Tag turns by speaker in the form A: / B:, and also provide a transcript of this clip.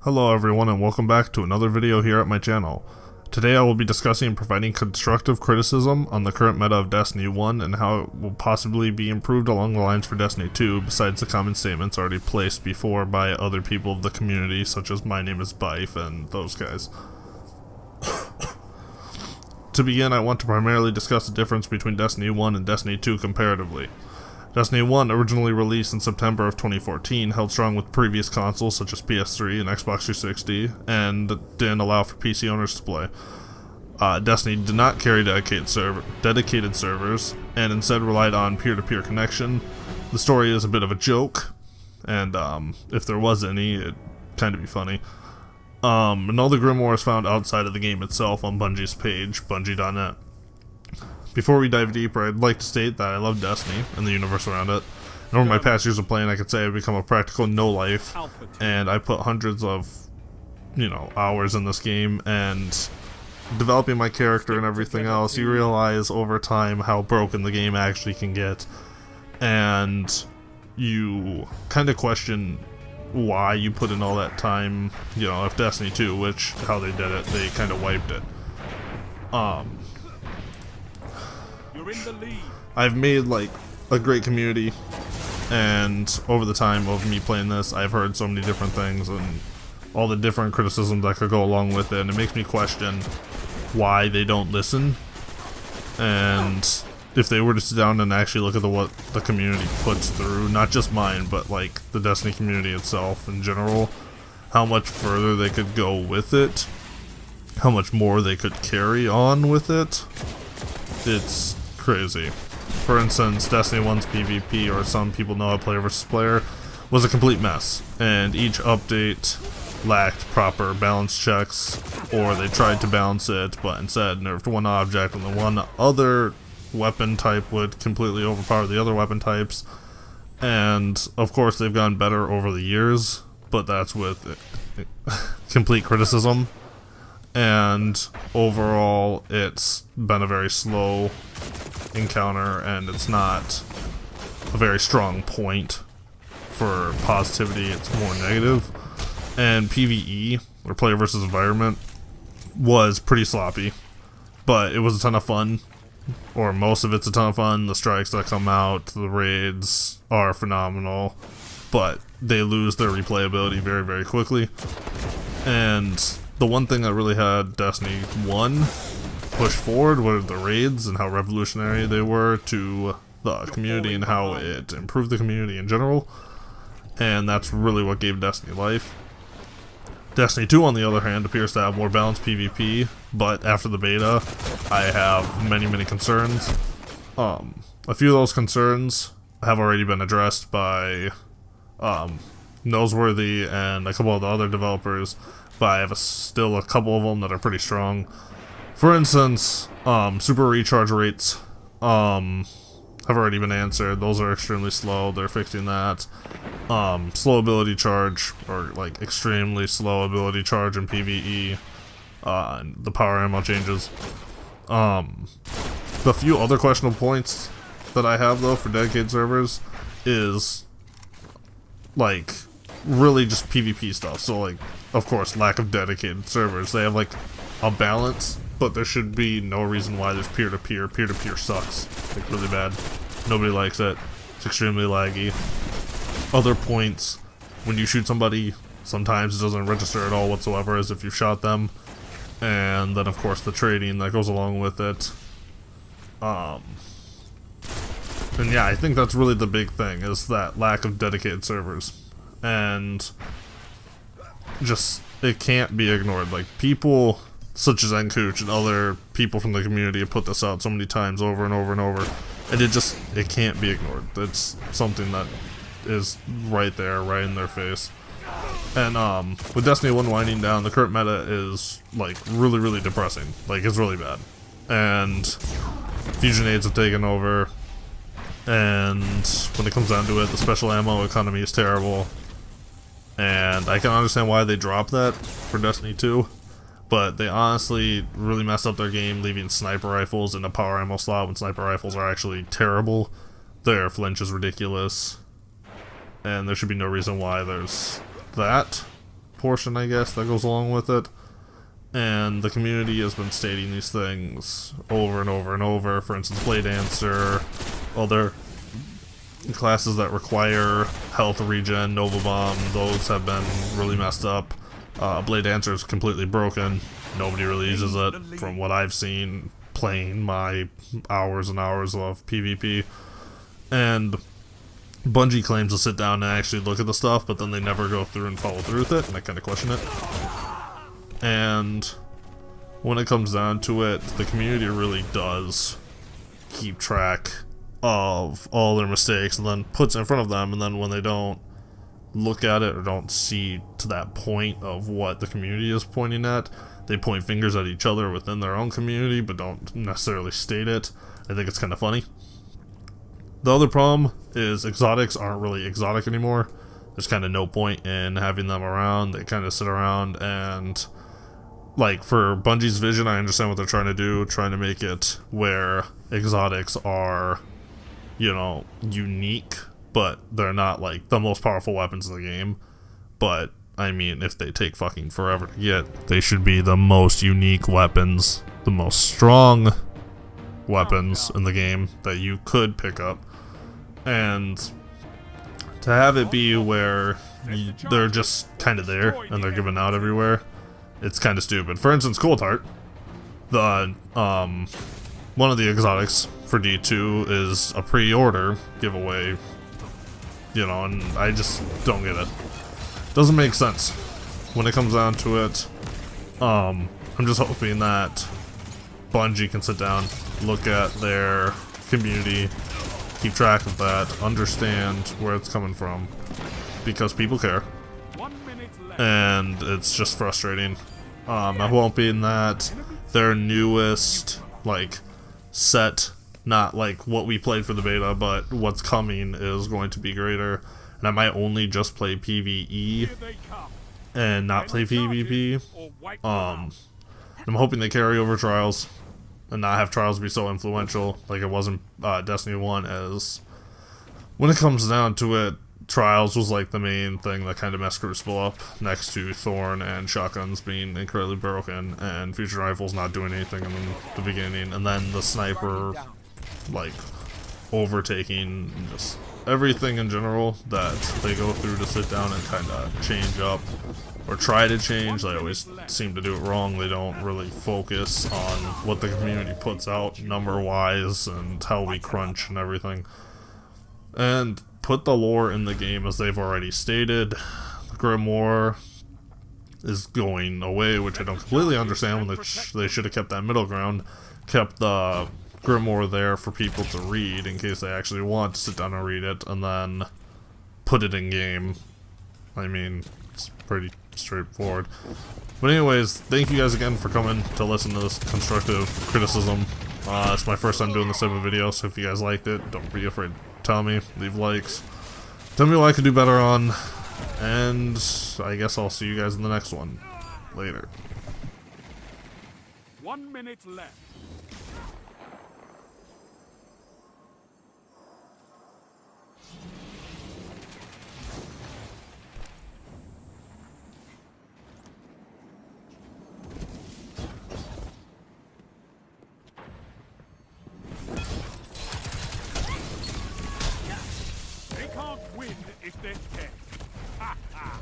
A: Hello everyone and welcome back to another video here at my channel. Today I will be discussing and providing constructive criticism on the current meta of Destiny 1 and how it will possibly be improved along the lines for Destiny 2 besides the common statements already placed before by other people of the community such as My Name is Bife and those guys. To begin, I want to primarily discuss the difference between Destiny 1 and Destiny 2 comparatively. Destiny 1, originally released in September of 2014, held strong with previous consoles such as PS3 and Xbox 360, and didn't allow for PC owners to play. Destiny did not carry dedicated servers, and instead relied on peer-to-peer connection. The story is a bit of a joke, and if there was any, it'd kind of be funny. And all the Grimoire is found outside of the game itself on Bungie's page, bungie.net. Before we dive deeper, I'd like to state that I love Destiny and the universe around it. And over my past years of playing, I could say I've become a practical no-life, and I put hundreds of, hours in this game, and developing my character and everything else, you realize over time how broken the game actually can get, and you kind of question why you put in all that time, if Destiny 2, which, how they did it, they kind of wiped it. I've made a great community, and over the time of me playing this, I've heard so many different things and all the different criticisms that could go along with it, and it makes me question why they don't listen. And if they were to sit down and actually look at what the community puts through, not just mine, but the Destiny community itself in general, how much further they could go with it, how much more they could carry on with it, it's crazy. For instance, Destiny 1's PvP, or some people know how player versus player, was a complete mess, and each update lacked proper balance checks, or they tried to balance it, but instead nerfed one object, and the one other weapon type would completely overpower the other weapon types. And of course they've gotten better over the years, but that's with complete criticism. And overall, it's been a very slow encounter, and it's not a very strong point for positivity. It's more negative. And PvE, or player versus environment, was pretty sloppy, but it was a ton of fun, or most of it's a ton of fun. The strikes that come out, the raids are phenomenal, but they lose their replayability very, very quickly. And the one thing that really had Destiny 1 push forward were the raids and how revolutionary they were to the community and how it improved the community in general. And that's really what gave Destiny life. Destiny 2, on the other hand, appears to have more balanced PvP, but after the beta, I have many, many concerns. A few of those concerns have already been addressed by Noseworthy and a couple of the other developers, but I have still a couple of them that are pretty strong. For instance, super recharge rates have already been answered. Those are extremely slow. They're fixing that. Slow ability charge, or extremely slow ability charge in PvE. The power ammo changes. The few other questionable points that I have though for dedicated servers is really just PvP stuff. So of course, lack of dedicated servers. They have a balance, but there should be no reason why there's peer-to-peer. Peer-to-peer sucks, really bad. Nobody likes it. It's extremely laggy. Other points, when you shoot somebody, sometimes it doesn't register at all whatsoever as if you shot them. And then of course the trading that goes along with it. And yeah, I think that's really the big thing, is that lack of dedicated servers. And just, it can't be ignored. People such as Encooch and other people from the community have put this out so many times over and over and over, and it can't be ignored. It's something that is right there, right in their face. And with Destiny 1 winding down, the current meta is really, really depressing. It's really bad. And fusion aids have taken over, and when it comes down to it, the special ammo economy is terrible. And I can understand why they dropped that for Destiny 2, but they honestly really messed up their game, leaving sniper rifles in the power ammo slot when sniper rifles are actually terrible. Their flinch is ridiculous, and there should be no reason why there's that. portion, I guess, that goes along with it. And the community has been stating these things over and over and over. For instance, Blade Dancer, other classes that require health regen, Nova Bomb, those have been really messed up. Blade Dancer is completely broken. Nobody really uses it from what I've seen playing my hours and hours of PvP. And Bungie claims to sit down and actually look at the stuff, but then they never go through and follow through with it, and I kind of question it. And when it comes down to it, the community really does keep track of all their mistakes and then puts it in front of them, and then when they don't look at it or don't see to that point of what the community is pointing at, they point fingers at each other within their own community but don't necessarily state it. I think it's kind of funny. The other problem is exotics aren't really exotic anymore. There's kind of no point in having them around. They kind of sit around, and like for Bungie's vision, I understand what they're trying to do, trying to make it where exotics are, you know, unique, but they're not like the most powerful weapons in the game. But I mean, if they take fucking forever to get, they should be the most unique weapons, the most strong weapons in the game that you could pick up. And to have it be where they're just kind of there and they're given out everywhere, it's kind of stupid. For instance, Cold Heart, the one of the exotics for D2 is a pre-order giveaway, you know, and I just don't get it. Doesn't make sense when it comes down to it. I'm just hoping that Bungie can sit down, look at their community, keep track of that, understand where it's coming from, because people care, and it's just frustrating. I'm hoping that their newest, like, set, not like what we played for the beta, but what's coming is going to be greater, and I might only just play PvE and not play PvP. I'm hoping they carry over Trials and not have Trials be so influential like it was in Destiny 1, as when it comes down to it, Trials was like the main thing that kind of messed Crucible up, next to Thorn and shotguns being incredibly broken and Fusion Rifles not doing anything in the beginning, and then the sniper like overtaking, just everything in general that they go through to sit down and kind of change up or try to change. They always seem to do it wrong. They don't really focus on what the community puts out number wise and how we crunch and everything, and put the lore in the game as they've already stated. Grimoire is going away, which I don't completely understand, when they should have kept that middle ground, kept the Grimoire there for people to read in case they actually want to sit down and read it, and then put it in game. I mean, it's pretty straightforward. But anyways, thank you guys again for coming to listen to this constructive criticism. It's my first time doing this type of video, so if you guys liked it, don't be afraid to tell me, leave likes, tell me what I could do better on, and I guess I'll see you guys in the next one. Later.
B: 1 minute left. They can't win if they're dead. Ha ha!